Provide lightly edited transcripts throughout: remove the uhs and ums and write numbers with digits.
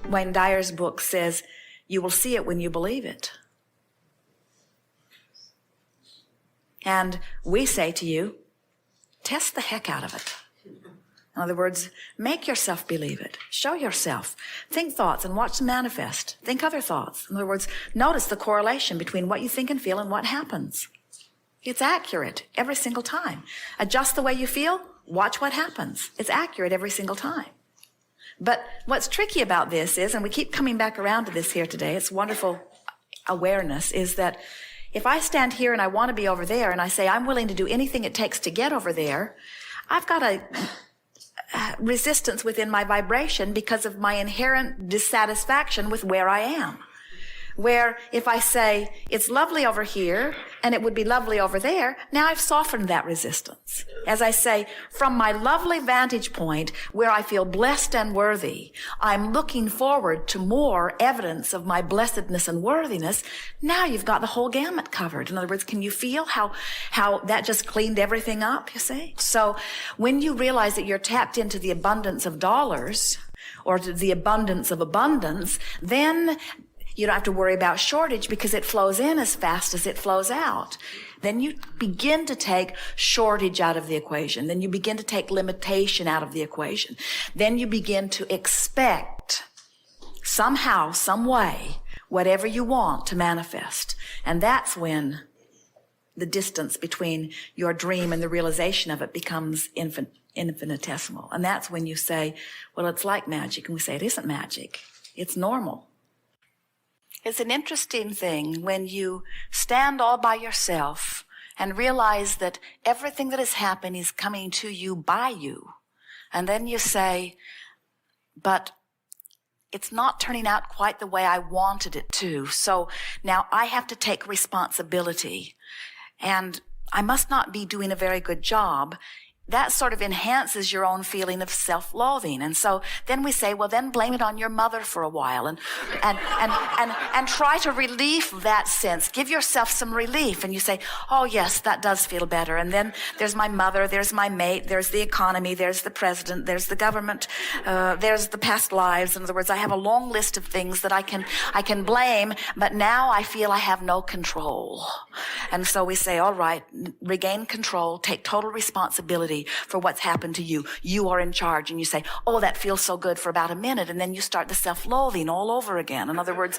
Wayne Dyer's book says, you will see it when you believe it. And we say to you, test the heck out of it. In other words, make yourself believe it. Show yourself. Think thoughts and watch them manifest. Think other thoughts. In other words, notice the correlation between what you think and feel and what happens. It's accurate every single time. Adjust the way you feel, watch what happens. It's accurate every single time. But what's tricky about this is, and we keep coming back around to this here today, it's wonderful awareness, is that if I stand here and I want to be over there and I say I'm willing to do anything it takes to get over there, I've got a resistance within my vibration because of my inherent dissatisfaction with where I am. Where if I say it's lovely over here and it would be lovely over there, now I've softened that resistance. As I say, from my lovely vantage point where I feel blessed and worthy, I'm looking forward to more evidence of my blessedness and worthiness. Now you've got the whole gamut covered. In other words, can you feel how that just cleaned everything up, you see? So when you realize that you're tapped into the abundance of dollars or to the abundance of abundance, then you don't have to worry about shortage because it flows in as fast as it flows out. Then you begin to take shortage out of the equation. Then you begin to take limitation out of the equation. Then you begin to expect somehow, some way, whatever you want to manifest. And that's when the distance between your dream and the realization of it becomes infinitesimal. And that's when you say, well, it's like magic. And we say, it isn't magic. It's normal. It's an interesting thing when you stand all by yourself and realize that everything that has happened is coming to you by you. And then you say, but it's not turning out quite the way I wanted it to. So now I have to take responsibility. And I must not be doing a very good job. That sort of enhances your own feeling of self-loathing. And so then we say, well, then blame it on your mother for a while and try to relieve that sense. Give yourself some relief. And you say, oh, yes, that does feel better. And then there's my mother, there's my mate, there's the economy, there's the president, there's the government, there's the past lives. In other words, I have a long list of things that I can blame, but now I feel I have no control. And so we say, all right, regain control, take total responsibility for what's happened to you. You are in charge. And you say, oh, that feels so good for about a minute. And then you start the self-loathing all over again. In other words,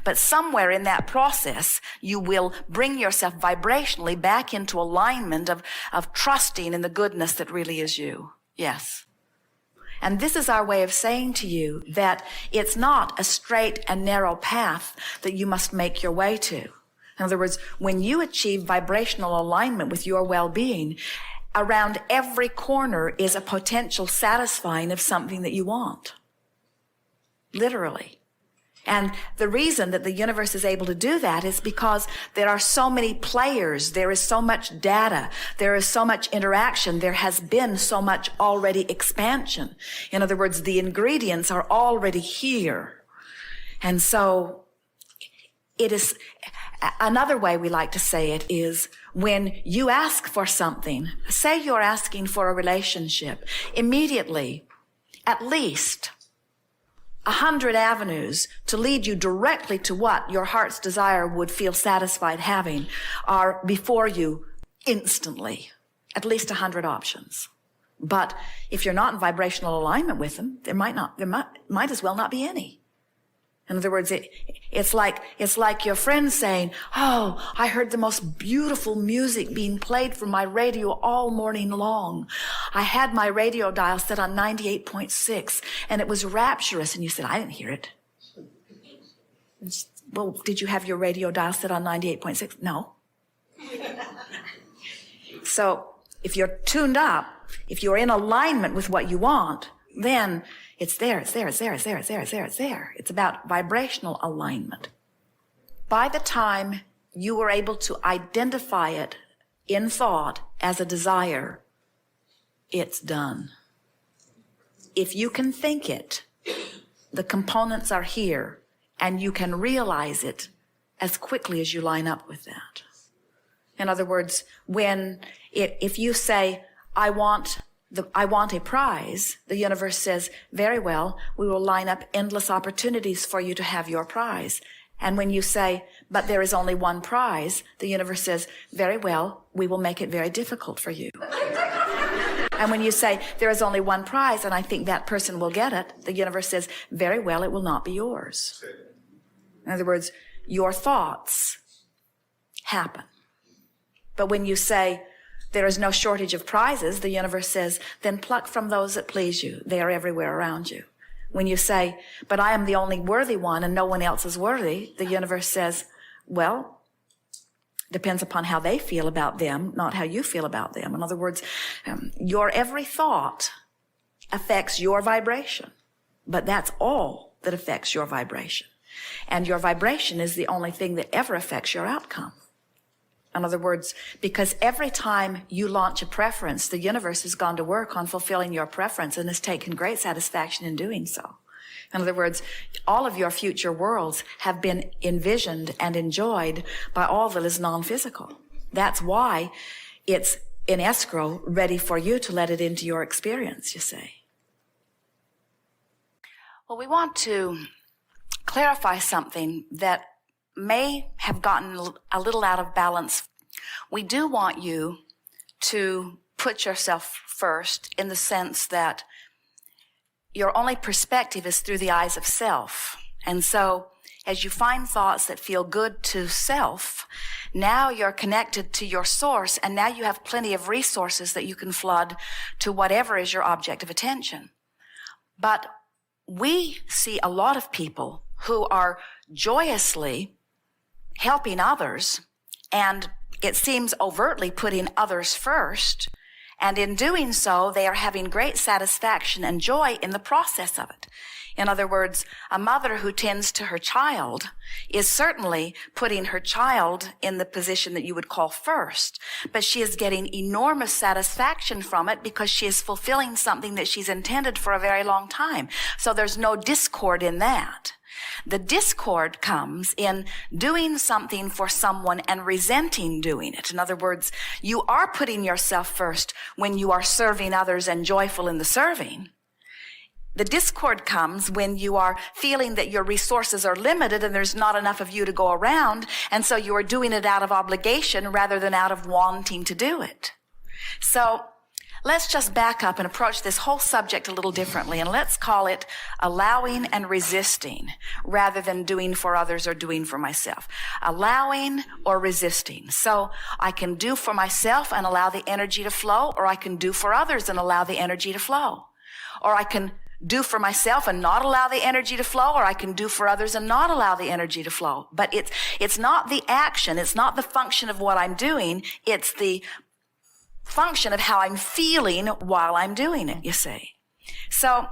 but somewhere in that process, you will bring yourself vibrationally back into alignment of trusting in the goodness that really is you. Yes. And this is our way of saying to you that it's not a straight and narrow path that you must make your way to. In other words, when you achieve vibrational alignment with your well-being, around every corner is a potential satisfying of something that you want. Literally. And the reason that the universe is able to do that is because there are so many players, there is so much data, there is so much interaction, there has been so much already expansion. In other words, the ingredients are already here. And so it is, another way we like to say it is, when you ask for something, say you're asking for a relationship, immediately, at least 100 avenues to lead you directly to what your heart's desire would feel satisfied having are before you instantly. At least 100 options. But if you're not in vibrational alignment with them, there might as well not be any. In other words, it's like your friend saying, oh, I heard the most beautiful music being played from my radio all morning long. I had my radio dial set on 98.6 and it was rapturous. And you said, I didn't hear it. Well, did you have your radio dial set on 98.6? No. So if you're tuned up, if you're in alignment with what you want, then it's there, it's there, it's there, it's there, it's there, it's there, it's there. It's about vibrational alignment. By the time you were able to identify it in thought as a desire, it's done. If you can think it, the components are here, and you can realize it as quickly as you line up with that. In other words, if you say, I want I want a prize, the universe says, very well, we will line up endless opportunities for you to have your prize. And when you say, but there is only one prize, the universe says, very well, we will make it very difficult for you. And when you say, there is only one prize and I think that person will get it, the universe says, very well, it will not be yours. In other words, your thoughts happen. But when you say, there is no shortage of prizes, the universe says, then pluck from those that please you. They are everywhere around you. When you say, but I am the only worthy one and no one else is worthy, the universe says, well, depends upon how they feel about them, not how you feel about them. In other words, your every thought affects your vibration, but that's all that affects your vibration. And your vibration is the only thing that ever affects your outcome. In other words, because every time you launch a preference, the universe has gone to work on fulfilling your preference and has taken great satisfaction in doing so. In other words, all of your future worlds have been envisioned and enjoyed by all that is non-physical. That's why it's in escrow, ready for you to let it into your experience, you see. Well, we want to clarify something that may have gotten a little out of balance. We do want you to put yourself first in the sense that your only perspective is through the eyes of self. And so as you find thoughts that feel good to self, now you're connected to your source, and now you have plenty of resources that you can flood to whatever is your object of attention. But we see a lot of people who are joyously helping others, and it seems overtly putting others first, and in doing so, they are having great satisfaction and joy in the process of it. In other words, a mother who tends to her child is certainly putting her child in the position that you would call first, but she is getting enormous satisfaction from it because she is fulfilling something that she's intended for a very long time. So there's no discord in that. The discord comes in doing something for someone and resenting doing it. In other words, you are putting yourself first when you are serving others and joyful in the serving. The discord comes when you are feeling that your resources are limited and there's not enough of you to go around, and so you are doing it out of obligation rather than out of wanting to do it. So let's just back up and approach this whole subject a little differently, and let's call it allowing and resisting rather than doing for others or doing for myself. Allowing or resisting. So I can do for myself and allow the energy to flow, or I can do for others and allow the energy to flow. Or I can do for myself and not allow the energy to flow, or I can do for others and not allow the energy to flow. But it's not the action, it's not the function of what I'm doing, it's the function of how I'm feeling while I'm doing it, you see. So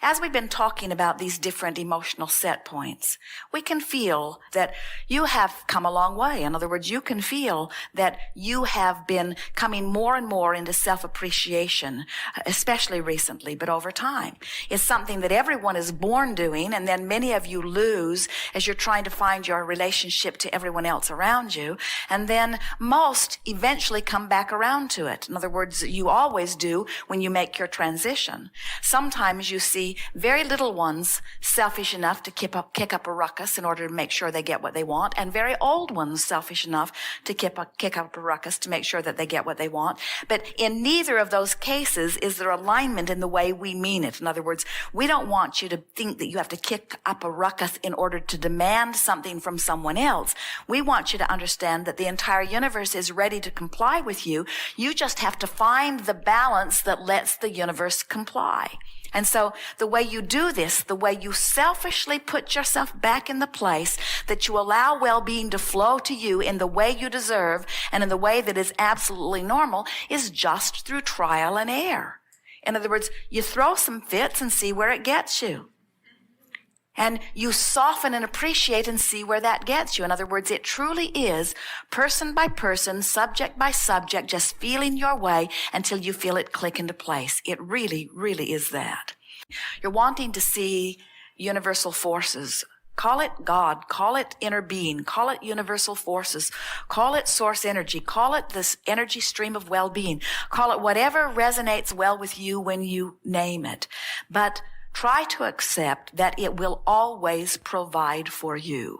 as we've been talking about these different emotional set points, we can feel that you have come a long way. In other words, you can feel that you have been coming more and more into self-appreciation, especially recently, but over time. It's something that everyone is born doing, and then many of you lose as you're trying to find your relationship to everyone else around you, and then most eventually come back around to it. In other words, you always do when you make your transition. Sometimes you see very little ones selfish enough to kick up a ruckus in order to make sure they get what they want, and very old ones selfish enough to kick up a ruckus to make sure that they get what they want. But in neither of those cases is there alignment in the way we mean it. In other words, we don't want you to think that you have to kick up a ruckus in order to demand something from someone else. We want you to understand that the entire universe is ready to comply with you. You just have to find the balance that lets the universe comply. And so the way you do this, the way you selfishly put yourself back in the place that you allow well-being to flow to you in the way you deserve and in the way that is absolutely normal, is just through trial and error. In other words, you throw some fits and see where it gets you. And you soften and appreciate and see where that gets you. In other words, it truly is person by person, subject by subject, just feeling your way until you feel it click into place. It really, really is that. You're wanting to see universal forces Call it God, call it inner being, call it universal forces, call it source energy, call it this energy stream of well-being, call it whatever resonates well with you when you name it. But try to accept that it will always provide for you.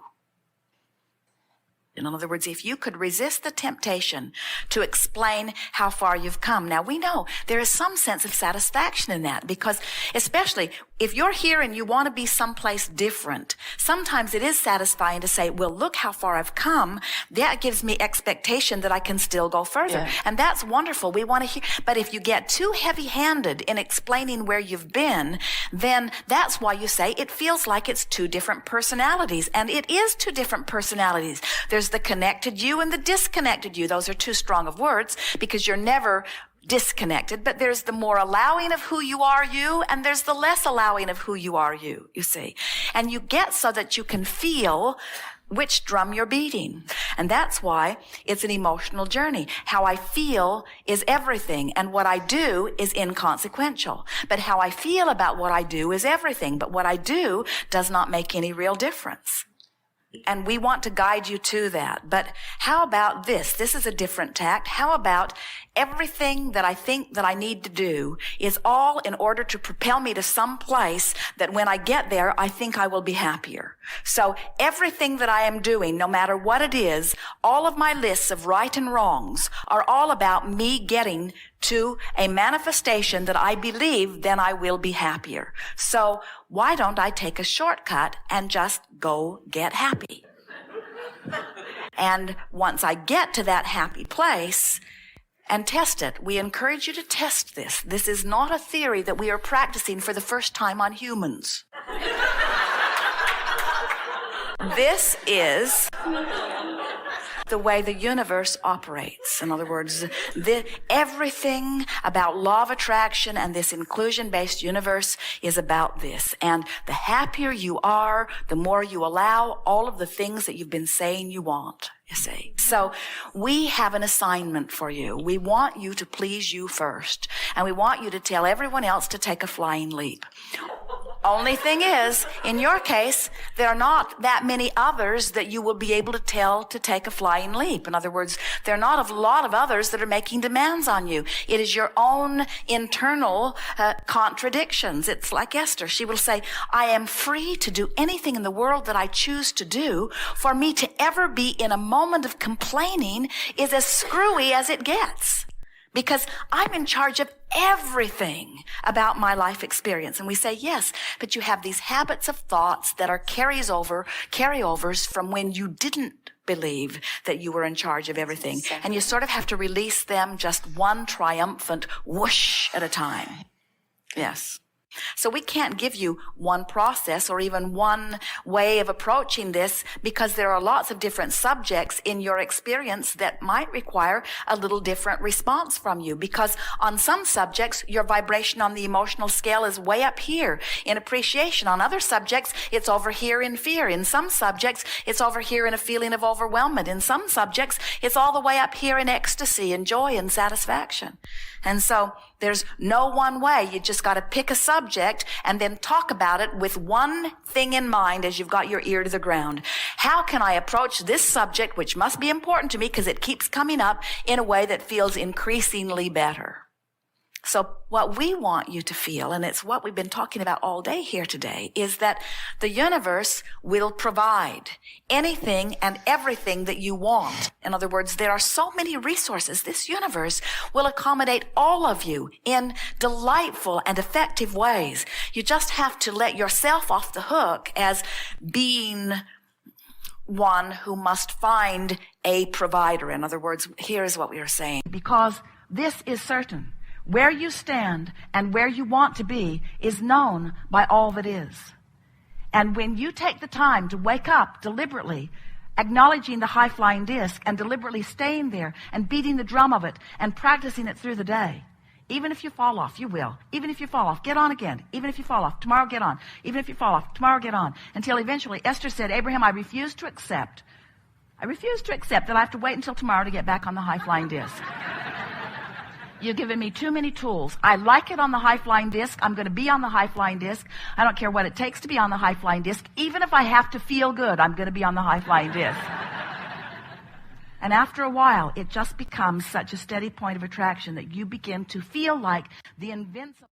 In other words, if you could resist the temptation to explain how far you've come. Now, we know there is some sense of satisfaction in that, because especially if you're here and you want to be someplace different, sometimes it is satisfying to say, well, look how far I've come. That gives me expectation that I can still go further. Yeah. And that's wonderful. We want to hear. But if you get too heavy-handed in explaining where you've been, then that's why you say it feels like it's two different personalities. And it is two different personalities. There's the connected you and the disconnected you. Those are too strong of words because you're never disconnected, but there's the more allowing of who you are you, and there's the less allowing of who you are you see. And you get so that you can feel which drum you're beating. And that's why it's an emotional journey. How I feel is everything, and what I do is inconsequential. But how I feel about what I do is everything, but what I do does not make any real difference. And we want to guide you to that. But how about this? This is a different tact. How about everything that I think that I need to do is all in order to propel me to some place that when I get there, I think I will be happier. So everything that I am doing, no matter what it is, all of my lists of right and wrongs are all about me getting to a manifestation that I believe, then I will be happier. So why don't I take a shortcut and just go get happy? And once I get to that happy place and test it, we encourage you to test this. This is not a theory that we are practicing for the first time on humans. This is the way the universe operates. In other words, everything about law of attraction and this inclusion-based universe is about this. And the happier you are, the more you allow all of the things that you've been saying you want, you see. So we have an assignment for you. We want you to please you first. And we want you to tell everyone else to take a flying leap. Only thing is, in your case, there are not that many others that you will be able to tell to take a flying leap. In other words, there are not a lot of others that are making demands on you. It is your own internal contradictions. It's like Esther. She will say, I am free to do anything in the world that I choose to do. For me to ever be in a moment of complaining is as screwy as it gets. Because I'm in charge of everything about my life experience. And we say, yes, but you have these habits of thoughts that are carryovers from when you didn't believe that you were in charge of everything. And you sort of have to release them just one triumphant whoosh at a time. Yes. So we can't give you one process or even one way of approaching this, because there are lots of different subjects in your experience that might require a little different response from you. Because on some subjects, your vibration on the emotional scale is way up here in appreciation. On other subjects, it's over here in fear. In some subjects, it's over here in a feeling of overwhelmment. In some subjects, it's all the way up here in ecstasy and joy and satisfaction. And so there's no one way. You just got to pick a subject and then talk about it with one thing in mind as you've got your ear to the ground. How can I approach this subject, which must be important to me because it keeps coming up, in a way that feels increasingly better? So what we want you to feel, and it's what we've been talking about all day here today, is that the universe will provide anything and everything that you want. In other words, there are so many resources. This universe will accommodate all of you in delightful and effective ways. You just have to let yourself off the hook as being one who must find a provider. In other words, here is what we are saying. Because this is certain. Where you stand and where you want to be is known by all that is. And when you take the time to wake up deliberately, acknowledging the high-flying disc and deliberately staying there and beating the drum of it and practicing it through the day, even if you fall off, you will. Even if you fall off, get on again. Even if you fall off, tomorrow get on. Even if you fall off, tomorrow get on. Until eventually Esther said, Abraham, I refuse to accept that I have to wait until tomorrow to get back on the high-flying disc. You've given me too many tools. I like it on the high-flying disc. I'm going to be on the high-flying disc. I don't care what it takes to be on the high-flying disc. Even if I have to feel good, I'm going to be on the high-flying disc. And after a while, it just becomes such a steady point of attraction that you begin to feel like the invincible.